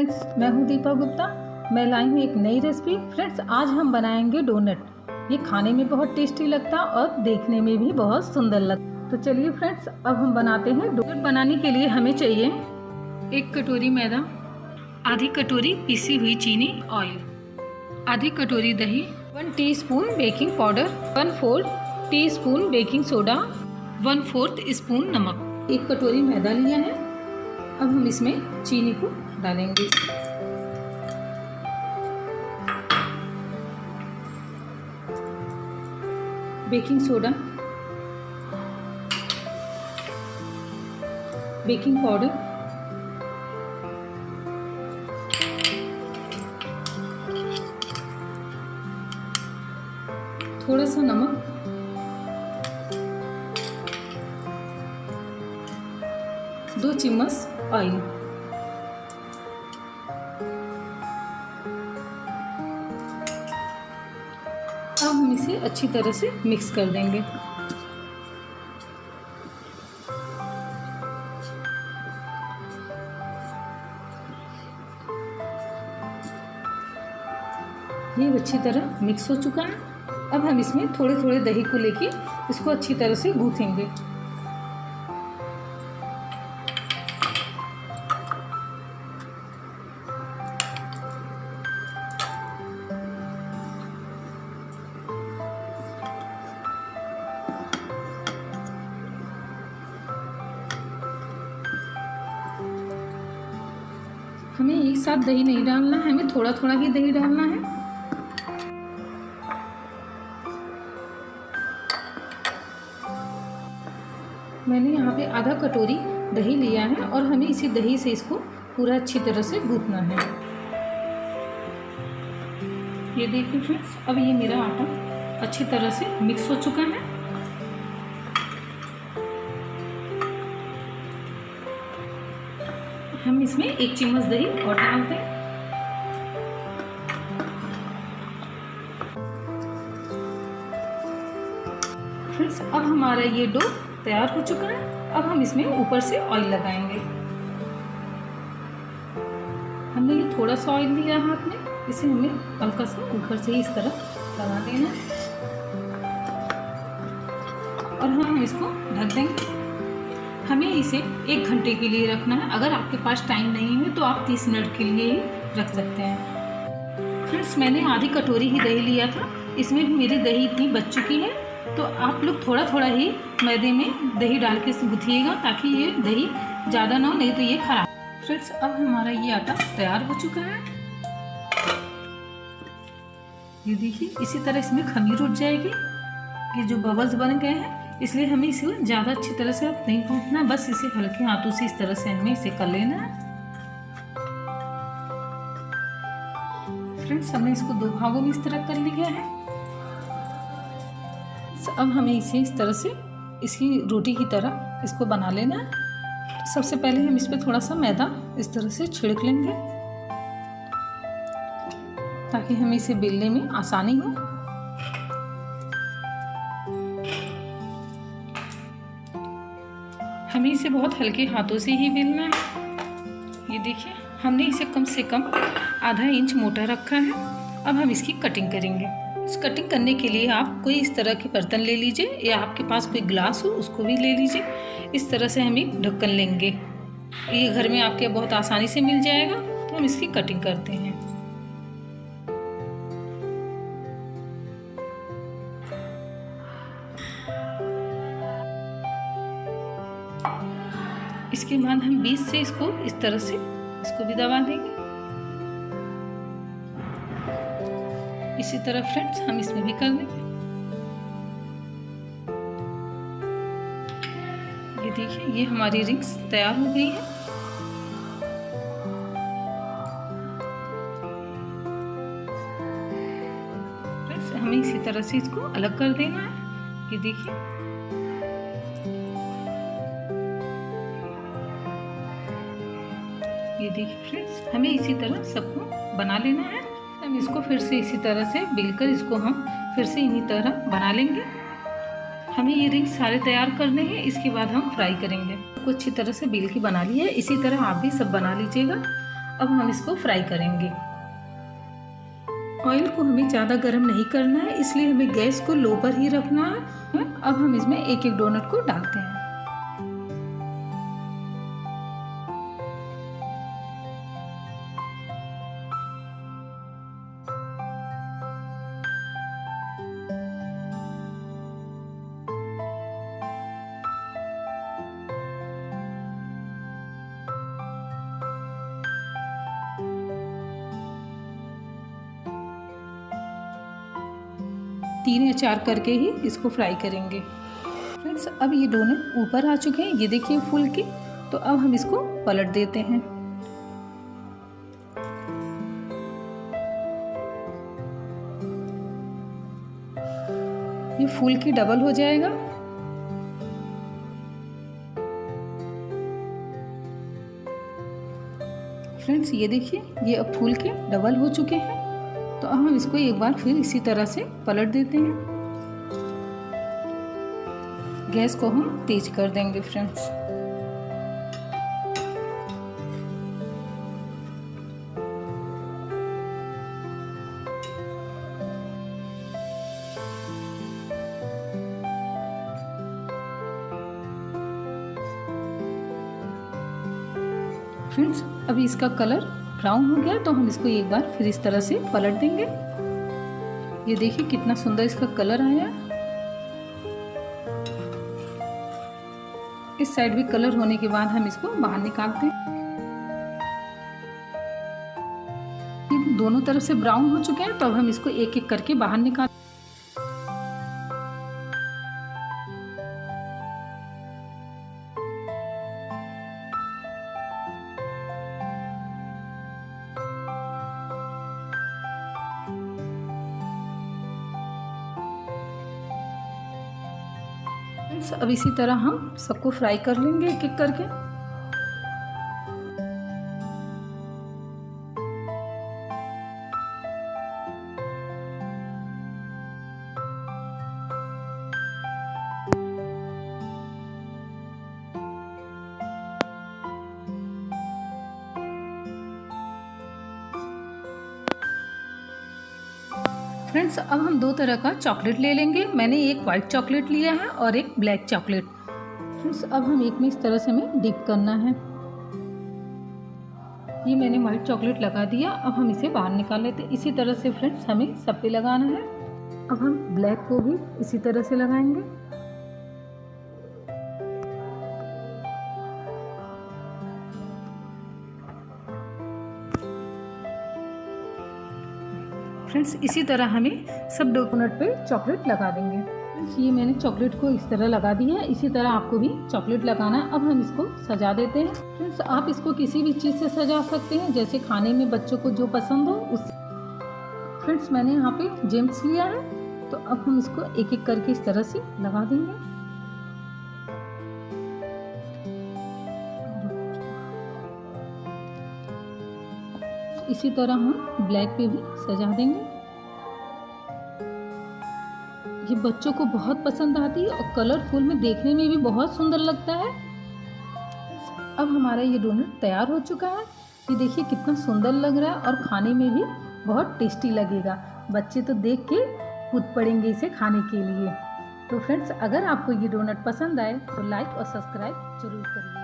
Friends, मैं हूं दीपा गुप्ता। मैं लाई हूं एक नई रेसिपी। फ्रेंड्स, आज हम बनाएंगे डोनट। ये खाने में बहुत टेस्टी लगता और देखने में भी बहुत सुंदर लगता। तो चलिए फ्रेंड्स, अब हम बनाते हैं डोनट। बनाने के लिए हमें चाहिए 1 कटोरी मैदा, आधी कटोरी पिसी हुई चीनी, ऑयल, आधी कटोरी दही, 1 teaspoon baking powder, 1/4 teaspoon baking soda, 1/4 spoon नमक। 1 कटोरी मैदा लिया है। अब हम इसमें चीनी को डालेंगे। बेकिंग सोडा, बेकिंग पाउडर, थोड़ा सा नमक, दो चम्मच ऑयल। अब हम इसे अच्छी तरह से मिक्स कर देंगे। ये अच्छी तरह मिक्स हो चुका है। अब हम इसमें थोड़े थोड़े दही को लेके इसको अच्छी तरह से गूंथेंगे। हमें एक साथ दही नहीं डालना है, हमें थोड़ा थोड़ा ही दही डालना है। मैंने यहाँ पे आधा कटोरी दही लिया है और हमें इसी दही से इसको पूरा अच्छी तरह से गूंथना है। ये देखिए फ्रेंड्स, अब ये मेरा आटा अच्छी तरह से मिक्स हो चुका है। हम इसमें 1 चम्मच दही और डालते हैं। फ्रेंड्स, अब हमारा ये डो तैयार हो चुका है। अब हम इसमें ऊपर से ऑयल लगाएंगे। हमने ये थोड़ा सा ऑयल लिया हाथ में, इसे हमें हल्का सा ऊपर से इस तरह लगा देना है और हम इसको ढक देंगे। हमें इसे 1 घंटे के लिए रखना है। अगर आपके पास टाइम नहीं है तो आप 30 मिनट के लिए ही रख सकते हैं। फ्रेंड्स, मैंने आधी कटोरी ही दही लिया था। इसमें भी मेरी दही इतनी बच चुकी है, तो आप लोग थोड़ा थोड़ा ही मैदे में दही डाल के गूंथिएगा ताकि ये दही ज़्यादा ना हो, नहीं तो ये खराब। फ्रेंड्स, अब हमारा ये आटा तैयार हो चुका है। ये देखिए, इसी तरह इसमें खमीर उठ जाएगी। ये जो बबल्स बन गए हैं, इसलिए हमें इसे ज़्यादा अच्छी तरह से अब नहीं गूंथना, बस इसे हल्के हाथों से इस तरह से हमें इसे कर लेना है। फ्रेंड्स, हमने इसको 2 भागों में इस तरह कर लिया है। अब हमें इसे इस तरह से इसकी रोटी की तरह इसको बना लेना है। तो सबसे पहले हम इस पर थोड़ा सा मैदा इस तरह से छिड़क लेंगे ताकि हमें इसे बेलने में आसानी हो। हमें इसे बहुत हल्के हाथों से ही बेलना है। ये देखिए, हमने इसे कम से कम आधा इंच मोटा रखा है। अब हम इसकी कटिंग करेंगे। इस कटिंग करने के लिए आप कोई इस तरह के बर्तन ले लीजिए या आपके पास कोई ग्लास हो उसको भी ले लीजिए। इस तरह से हम एक ढक्कन लेंगे। ये घर में आपके बहुत आसानी से मिल जाएगा। तो हम इसकी कटिंग करते हैं। इसके बाद हम बीच से इसको इस तरह से इसको भी दबा देंगे। इसी तरह फ्रेंड्स हम इसमें भी कर देंगे। ये देखिए, ये हमारी रिंग्स तैयार हो गई है। फ्रेंड्स, हमें इसी तरह से इसको अलग कर देना है। ये देखिए, ये देखिए फ्रेंड्स, हमें इसी तरह सबको बना लेना है। हम इसको फिर से इसी तरह से बेलकर इसको हम फिर से इन्हीं तरह बना लेंगे। हमें ये रिंग सारे तैयार करने हैं, इसके बाद हम फ्राई करेंगे। को अच्छी तरह से बेल के बना लिया है, इसी तरह आप भी सब बना लीजिएगा। अब हम इसको फ्राई करेंगे। ऑयल को हमें ज़्यादा गर्म नहीं करना है, इसलिए हमें गैस को लो पर ही रखना है। अब हम इसमें एक एक डोनट को डालते हैं। तीन या चार करके ही इसको फ्राई करेंगे। फ्रेंड्स, अब ये डोनट ऊपर आ चुके हैं, ये देखिए फुल के। तो अब हम इसको पलट देते हैं। ये फूल के डबल हो जाएगा। फ्रेंड्स, ये देखिए ये अब फूल के डबल हो चुके हैं। तो अब हम इसको एक बार फिर इसी तरह से पलट देते हैं। गैस को हम तेज कर देंगे फ्रेंड्स। फ्रेंड्स, अभी इसका कलर ब्राउन हो गया, तो हम इसको एक बार फिर इस तरह से पलट देंगे। ये देखिए कितना सुंदर इसका कलर आया। इस साइड भी कलर होने के बाद हम इसको बाहर निकालते हैं। दोनों तरफ से ब्राउन हो चुके हैं, तो अब हम इसको एक एक करके बाहर निकाल। अब इसी तरह हम सबको फ्राई कर लेंगे एक एक करके। फ्रेंड्स, अब हम दो तरह का चॉकलेट ले लेंगे। मैंने एक वाइट चॉकलेट लिया है और एक ब्लैक चॉकलेट। फ्रेंड्स, अब हम एक में इस तरह से हमें डिप करना है। ये मैंने वाइट चॉकलेट लगा दिया। अब हम इसे बाहर निकाल लेते हैं। इसी तरह से फ्रेंड्स हमें सब पे लगाना है। अब हम ब्लैक को भी इसी तरह से लगाएंगे। फ्रेंड्स, इसी तरह हमें सब डोनट पे चॉकलेट लगा देंगे। फ्रेंड्स, ये मैंने चॉकलेट को इस तरह लगा दिया है। इसी तरह आपको भी चॉकलेट लगाना है। अब हम इसको सजा देते हैं। फ्रेंड्स, आप इसको किसी भी चीज़ से सजा सकते हैं, जैसे खाने में बच्चों को जो पसंद हो उस। फ्रेंड्स, मैंने यहाँ पे जेम्स लिया है, तो अब हम इसको एक एक करके इस तरह से लगा देंगे। इसी तरह हम ब्लैक पे भी सजा देंगे। ये बच्चों को बहुत पसंद आती है और कलरफुल में देखने में भी बहुत सुंदर लगता है। अब हमारा ये डोनट तैयार हो चुका है। ये देखिए कितना सुंदर लग रहा है और खाने में भी बहुत टेस्टी लगेगा। बच्चे तो देख के कूद पड़ेंगे इसे खाने के लिए। तो फ्रेंड्स, अगर आपको ये डोनट पसंद आए तो लाइक और सब्सक्राइब जरूर करिए।